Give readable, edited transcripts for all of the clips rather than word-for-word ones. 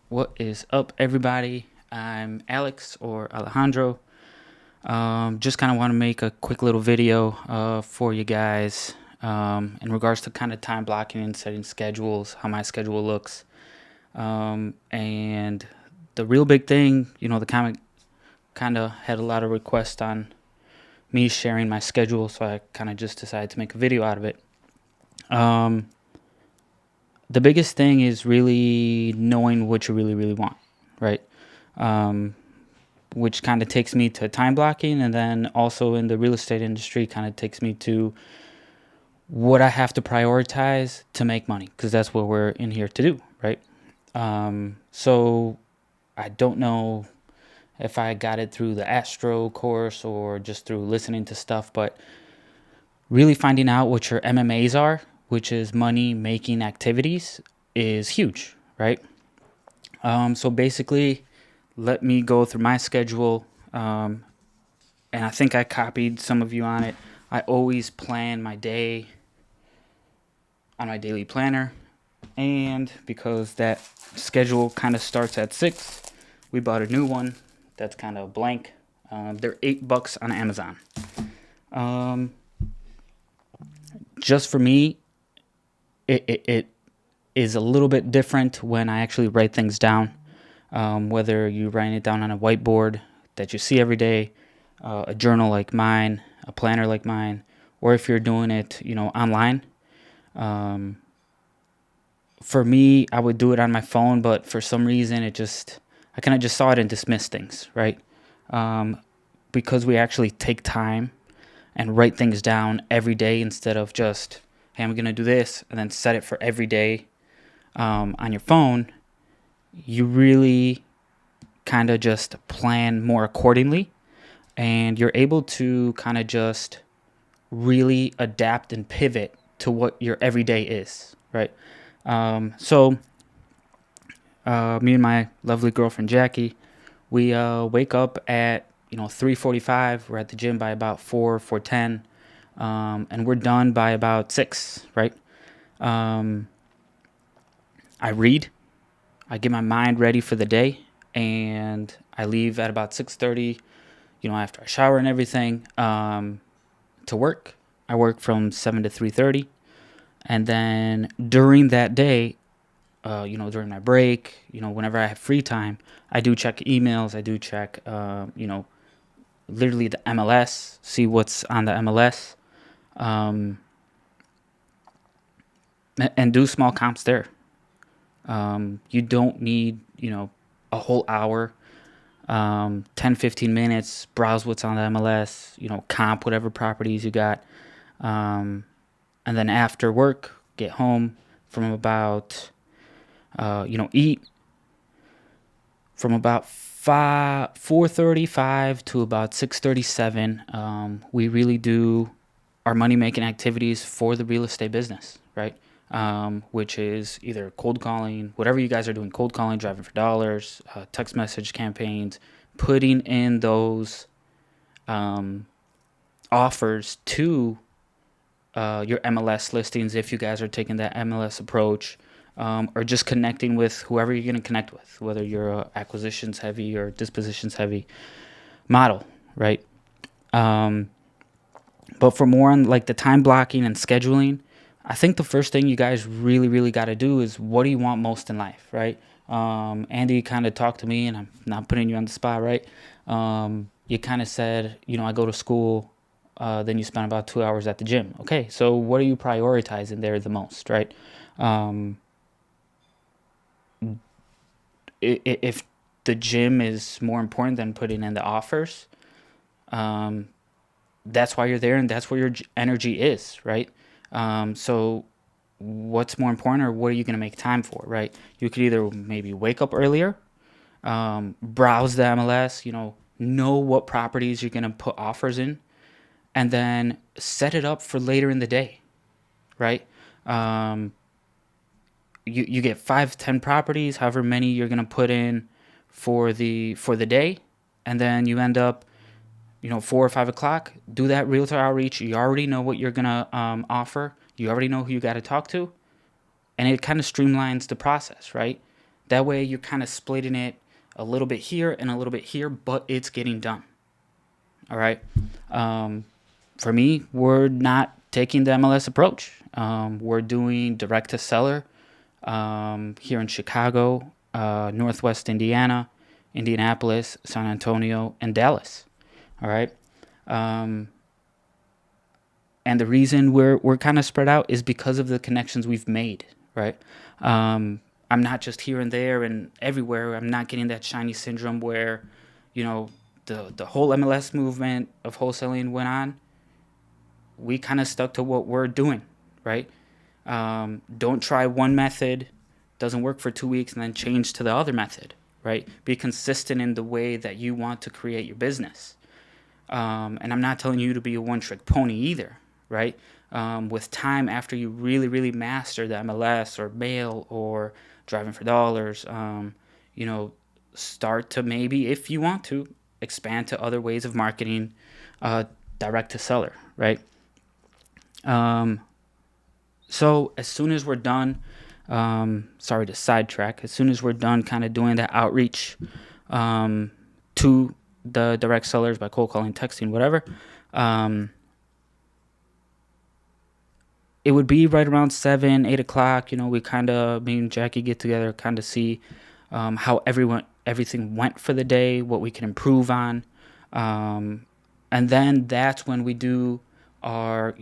What is up, everybody? I'm Alex or Alejandro. Just kind of want to make a quick little video for you guys in regards to kind of time blocking and setting schedules, how my schedule looks. And the real big thing, the comment kind of had a lot of requests on me sharing my schedule, so I kind of just decided to make a video out of it. The biggest thing is really knowing what you really want, right? Which kind of takes me to time blocking, and then also in the real estate industry kind of takes me to what I have to prioritize to make money, because that's what we're in here to do, right? So I don't know if I got it through the Astro course or just through listening to stuff, but really finding out what your MMAs are, which is money making activities, is huge, right? So basically, let me go through my schedule, and I think I copied some of you on it. I always plan my day on my daily planner, and because that schedule kind of starts at 6, we bought a new one that's kind of blank. They're $8 on Amazon. Just for me, it is a little bit different when I actually write things down. Whether you write it down on a whiteboard that you see every day, a journal like mine, a planner like mine, or if you're doing it, online. For me, I would do it on my phone, but for some reason, I kind of just saw it and dismissed things, right? Because we actually take time and write things down every day instead of just, hey, I'm going to do this, and then set it for every day on your phone. You really kind of just plan more accordingly, and you're able to kind of just really adapt and pivot to what your everyday is, right? So me and my lovely girlfriend Jackie, we wake up at 3:45. We're at the gym by about 4:10, and we're done by about 6, right? I read, I get my mind ready for the day, and I leave at about 6:30, after I shower and everything, to work. I work from 7 to 3:30, and then during that day, during my break, whenever I have free time, I do check emails. I do check, literally the MLS, see what's on the MLS, and do small comps there. You don't need, a whole hour, 10, 15 minutes, browse what's on the MLS, comp whatever properties you got. And then after work, get home from about, eat from about 4:35 to about 6:37. We really do our money-making activities for the real estate business, right? Which is either cold calling, whatever you guys are doing, cold calling, driving for dollars, text message campaigns, putting in those offers to your MLS listings if you guys are taking that MLS approach, or just connecting with whoever you're going to connect with, whether you're a acquisitions heavy or dispositions heavy model, right? But for more on like the time blocking and scheduling, I think the first thing you guys really got to do is, what do you want most in life, right? Andy kind of talked to me, and I'm not putting you on the spot, right? You kind of said, I go to school, then you spend about 2 hours at the gym. Okay, so what are you prioritizing there the most, right? If the gym is more important than putting in the offers, that's why you're there, and that's where your energy is, right? So what's more important, or what are you going to make time for, right? You could either maybe wake up earlier, browse the MLS, know what properties you're going to put offers in, and then set it up for later in the day, right? You get 5-10 properties, however many you're going to put in for the day, and then you end up 4 or 5 o'clock, do that realtor outreach. You already know what you're going to offer. You already know who you got to talk to. And it kind of streamlines the process, right? That way you're kind of splitting it a little bit here and a little bit here, but it's getting done. All right. For me, we're not taking the MLS approach. We're doing direct to seller here in Chicago, Northwest Indiana, Indianapolis, San Antonio, and Dallas. All right. Um, and the reason we're kind of spread out is because of the connections we've made. Right. I'm not just here and there and everywhere. I'm not getting that shiny syndrome where, you know, the whole MLS movement of wholesaling went on. We kind of stuck to what we're doing, right? Don't try one method, doesn't work for 2 weeks, and then change to the other method, right? Be consistent in the way that you want to create your business. And I'm not telling you to be a one-trick pony either, right? With time, after you really, really master the MLS or mail or driving for dollars, start to maybe, if you want to, expand to other ways of marketing, direct to seller, right? So as soon as we're done, sorry to sidetrack, as soon as we're done kind of doing that outreach to the direct sellers by cold calling, texting, whatever, it would be right around 7, 8 o'clock. We kind of, me and Jackie get together, kind of see how everything went for the day, what we can improve on. And then that's when we do our,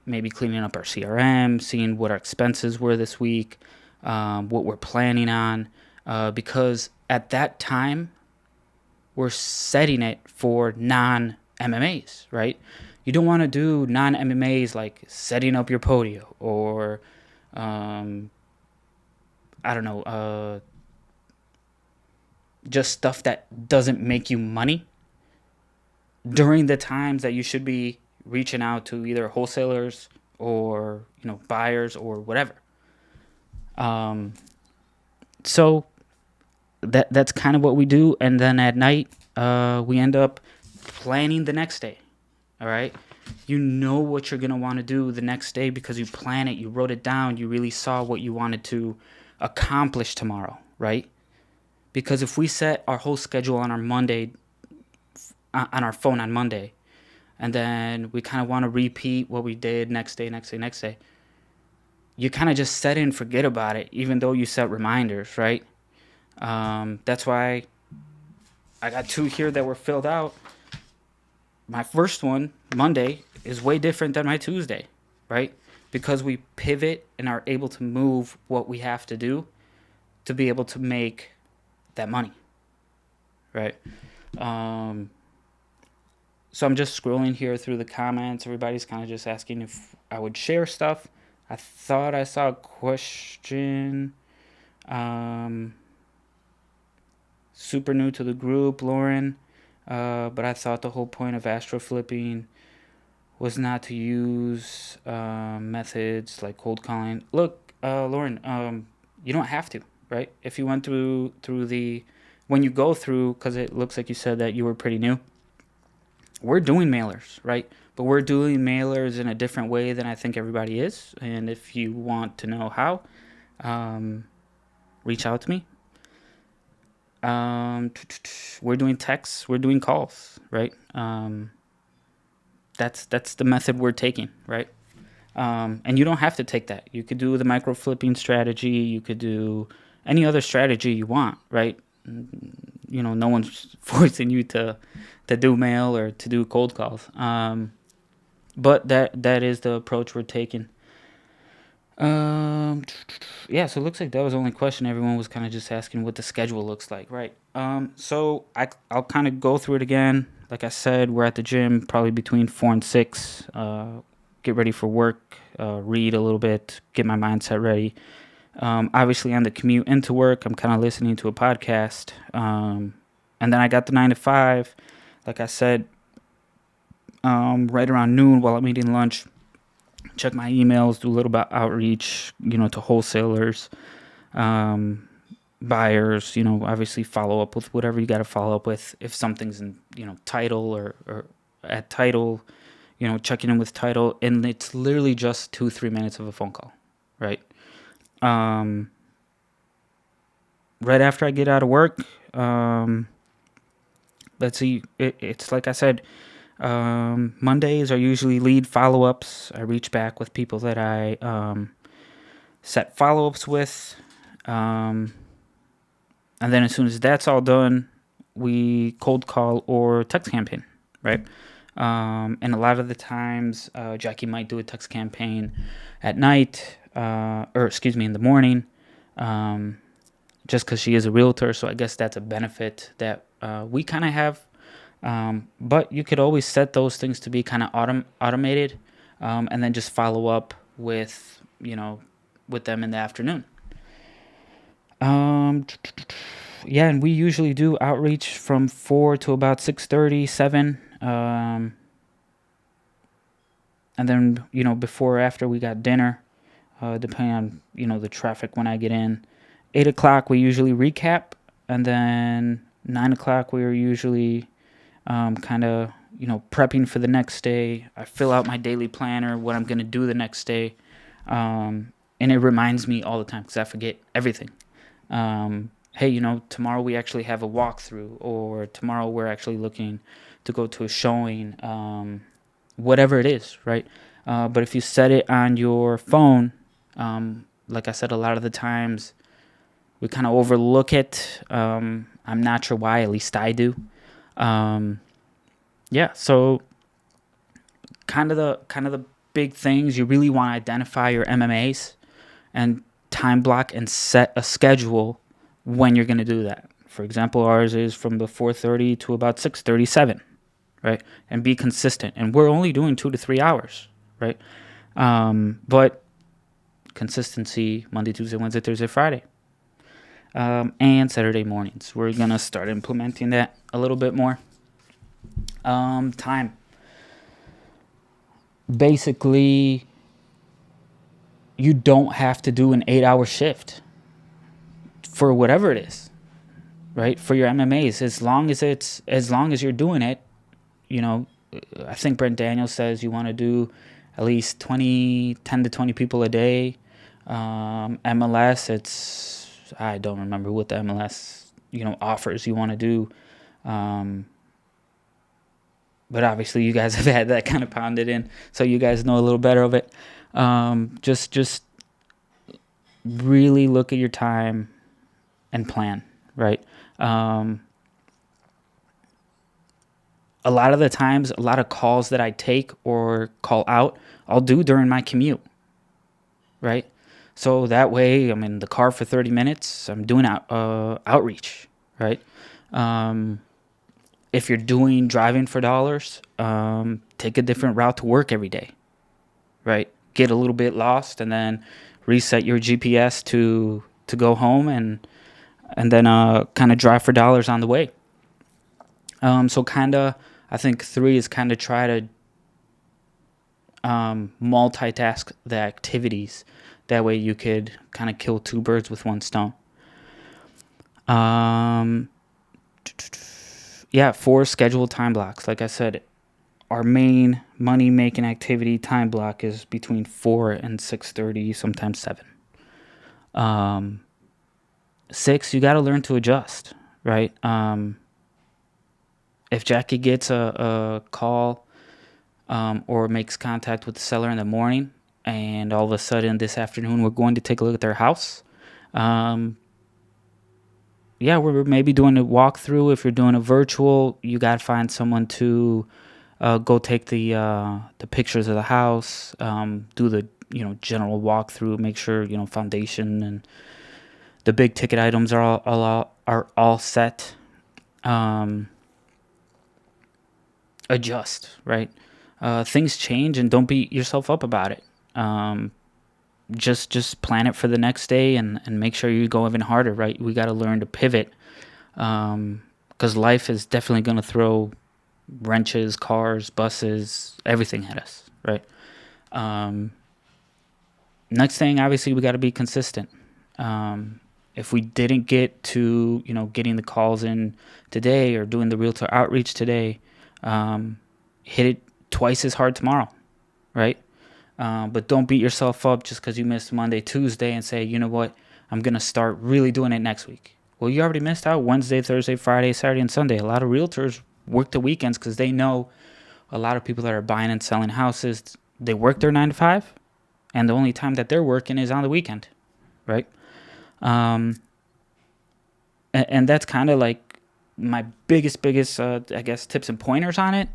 maybe cleaning up our CRM, seeing what our expenses were this week, what we're planning on, because at that time, we're setting it for non-MMAs, right? You don't want to do non-MMAs like setting up your podio or, just stuff that doesn't make you money during the times that you should be reaching out to either wholesalers or buyers or whatever. So that's kind of what we do, and then at night we end up planning the next day. All right, you know what you're gonna want to do the next day because you plan it, you wrote it down, you really saw what you wanted to accomplish tomorrow, right? Because if we set our whole schedule on our Monday, on our phone on Monday, and then we kind of want to repeat what we did next day, you kind of just set it and forget about it, even though you set reminders, right? That's why I got 2 here that were filled out. My first one, Monday, is way different than my Tuesday, right? Because we pivot and are able to move what we have to do to be able to make that money, right? So I'm just scrolling here through the comments. Everybody's kind of just asking if I would share stuff. I thought I saw a question. Super new to the group, Lauren. But I thought the whole point of astro flipping was not to use methods like cold calling. Look, Lauren, you don't have to, right? If you went through when you go through, because it looks like you said that you were pretty new, we're doing mailers, right? But we're doing mailers in a different way than I think everybody is. And if you want to know how, reach out to me. We're doing texts, we're doing calls, right? That's the method we're taking, right? And you don't have to take that. You could do the micro flipping strategy. You could do any other strategy you want, right? No one's forcing you to do mail or to do cold calls. But that is the approach we're taking. Yeah, so it looks like that was the only question. Everyone was kind of just asking what the schedule looks like, right? So I'll kind of go through it again. Like I said, we're at the gym probably between 4 and 6. Get ready for work, read a little bit, get my mindset ready. Obviously, on the commute into work, I'm kind of listening to a podcast. And then I got the 9 to 5. Like I said, right around noon while I'm eating lunch, check my emails, do a little bit outreach, to wholesalers, buyers, obviously follow up with whatever you got to follow up with. If something's in, title or at title, checking in with title. And it's literally just 2-3 minutes of a phone call, right? right after I get out of work, let's see, it's like I said, Mondays are usually lead follow-ups. I reach back with people that I set follow-ups with. And then as soon as that's all done, we cold call or text campaign, right? And a lot of the times, Jackie might do a text campaign at night, in the morning, just because she is a realtor. So I guess that's a benefit that we kind of have. But you could always set those things to be kind of automated, and then just follow up with, with them in the afternoon. Yeah, and we usually do outreach from 4 to about 6:30, 7. And then, before or after we got dinner, depending on, the traffic when I get in. 8 o'clock, we usually recap. And then 9 o'clock, we are usually kind of, prepping for the next day. I fill out my daily planner, what I'm going to do the next day. And it reminds me all the time because I forget everything. Hey, tomorrow we actually have a walkthrough, or tomorrow we're actually looking to go to a showing, whatever it is, right? But if you set it on your phone, like I said, a lot of the times we kind of overlook it. I'm not sure why, at least I do. Yeah, so kind of the big things, you really want to identify your MMAs and time block and set a schedule when you're going to do that. For example, ours is from the 4:30 to about 6:37, right? And be consistent. And we're only doing 2 to 3 hours, right? But consistency, Monday, Tuesday, Wednesday, Thursday, Friday, and Saturday mornings. We're going to start implementing that a little bit more. Time. Basically, you don't have to do an 8-hour shift for whatever it is, right? For your MMAs, as long as you're doing it, I think Brent Daniels says you want to do at least 10 to 20 people a day. MLS, I don't remember what the MLS, offers you want to do. But obviously you guys have had that kind of pounded in, so you guys know a little better of it. Just really look at your time and plan, right? A lot of the times, a lot of calls that I take or call out, I'll do during my commute, right? So that way I'm in the car for 30 minutes. I'm doing outreach, right? If you're driving for dollars, take a different route to work every day, right? Get a little bit lost and then reset your GPS to go home and then kind of drive for dollars on the way. So kind of, I think 3 is kind of try to multitask the activities. That way you could kind of kill 2 birds with 1 stone. 4 scheduled time blocks. Like I said, our main money-making activity time block is between 4 and 6:30, sometimes 7. 6, you got to learn to adjust, right? If Jackie gets a call or makes contact with the seller in the morning, and all of a sudden this afternoon we're going to take a look at their house, we're maybe doing a walkthrough. If you're doing a virtual, you got to find someone to go take the pictures of the house, do the general walkthrough, make sure foundation and the big ticket items are all set. Adjust, right? Things change, and don't beat yourself up about it. Just plan it for the next day and make sure you go even harder, right? We got to learn to pivot, because life is definitely going to throw wrenches, cars, buses, everything at us, right? Next thing, obviously, we got to be consistent. If we didn't get to, getting the calls in today or doing the realtor outreach today, hit it twice as hard tomorrow, right? But don't beat yourself up just because you missed Monday, Tuesday, and say, you know what, I'm going to start really doing it next week. Well, you already missed out Wednesday, Thursday, Friday, Saturday, and Sunday. A lot of realtors work the weekends because they know a lot of people that are buying and selling houses, they work their 9 to 5, and the only time that they're working is on the weekend, right? And that's kind of like my biggest, I guess, tips and pointers on it.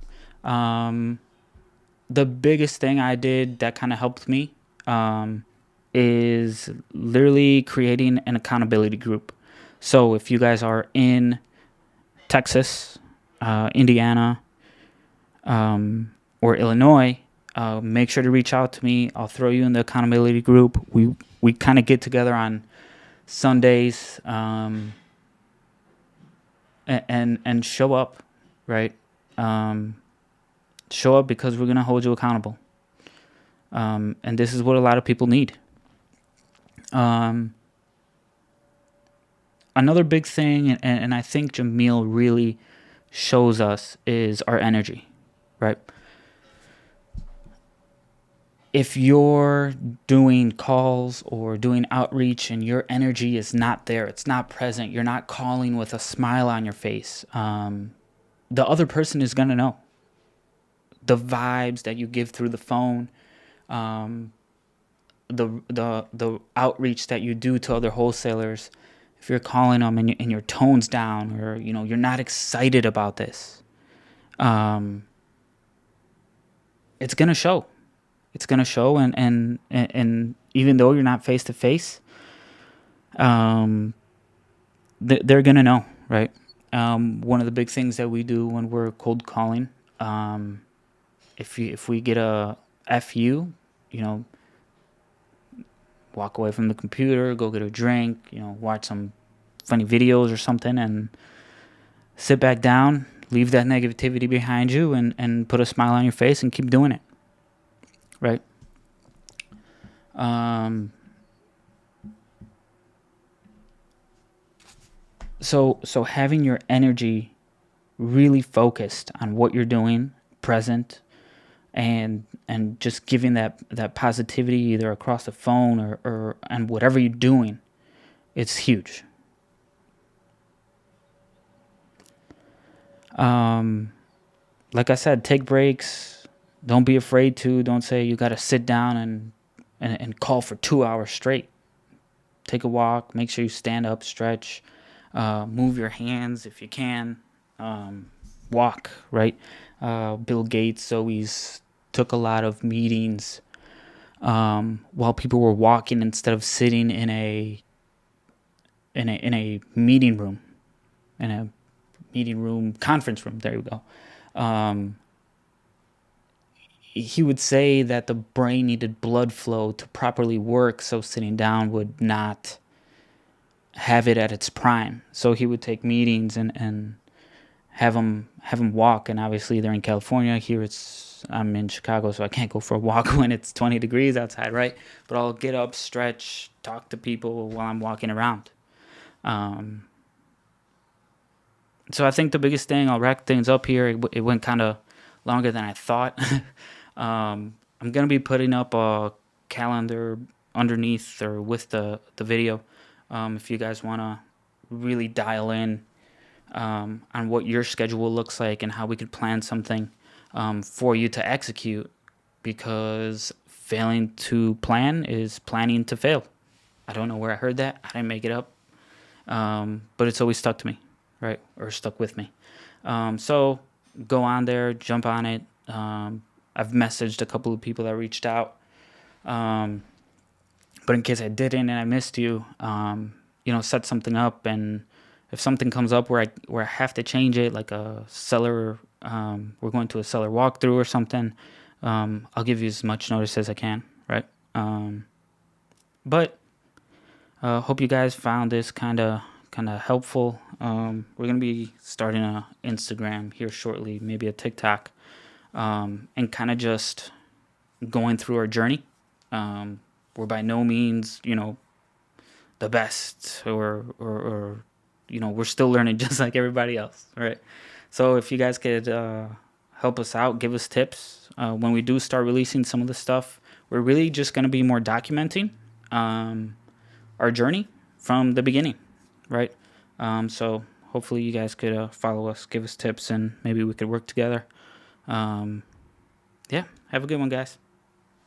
The biggest thing I did that kind of helped me is literally creating an accountability group. So if you guys are in Texas, Indiana, or Illinois, make sure to reach out to me. I'll throw you in the accountability group. We kind of get together on Sundays and show up, right? Show up because we're gonna hold you accountable. And this is what a lot of people need. Another big thing, and I think Jamil really shows us, is our energy, right? If you're doing calls or doing outreach and your energy is not there, it's not present, you're not calling with a smile on your face, the other person is going to know. The vibes that you give through the phone, the outreach that you do to other wholesalers, if you're calling them and your tone's down, or you're not excited about this, it's going to show. It's going to show, and even though you're not face to face, they're going to know, right? One of the big things that we do when we're cold calling, if we get a FU, walk away from the computer, go get a drink, watch some funny videos or something, and sit back down, leave that negativity behind you, and put a smile on your face and keep doing it. Right. So having your energy really focused on what you're doing, present, and just giving that positivity either across the phone or and whatever you're doing, it's huge. Like I said, take breaks. Don't be afraid to. Don't say you got to sit down and call for 2 hours straight. Take a walk. Make sure you stand up, stretch, move your hands if you can. Walk, right? Bill Gates always took a lot of meetings while people were walking instead of sitting in a meeting room, conference room. There you go. He would say that the brain needed blood flow to properly work, so sitting down would not have it at its prime. So he would take meetings and have them walk. And obviously they're in California. Here I'm in Chicago, so I can't go for a walk when it's 20 degrees outside, right? But I'll get up, stretch, talk to people while I'm walking around. So I think the biggest thing, I'll wrap things up here. It went kind of longer than I thought. I'm going to be putting up a calendar underneath or with the video if you guys want to really dial in on what your schedule looks like and how we could plan something for you to execute, because failing to plan is planning to fail. I don't know where I heard that. I didn't make it up. But it's always stuck to me, right? Or stuck with me. So go on there, jump on it. I've messaged a couple of people that reached out. But in case I didn't and I missed you, set something up. And if something comes up where I have to change it, like a seller, we're going to a seller walkthrough or something, I'll give you as much notice as I can, right? But hope you guys found this kind of helpful. We're gonna be starting a Instagram here shortly, maybe a TikTok, and kind of just going through our journey. We're by no means, the best, or we're still learning just like everybody else, right? So if you guys could help us out, give us tips when we do start releasing some of the stuff. We're really just gonna be more documenting our journey from the beginning, right? So hopefully you guys could follow us, give us tips, and maybe we could work together. Yeah, have a good one, guys.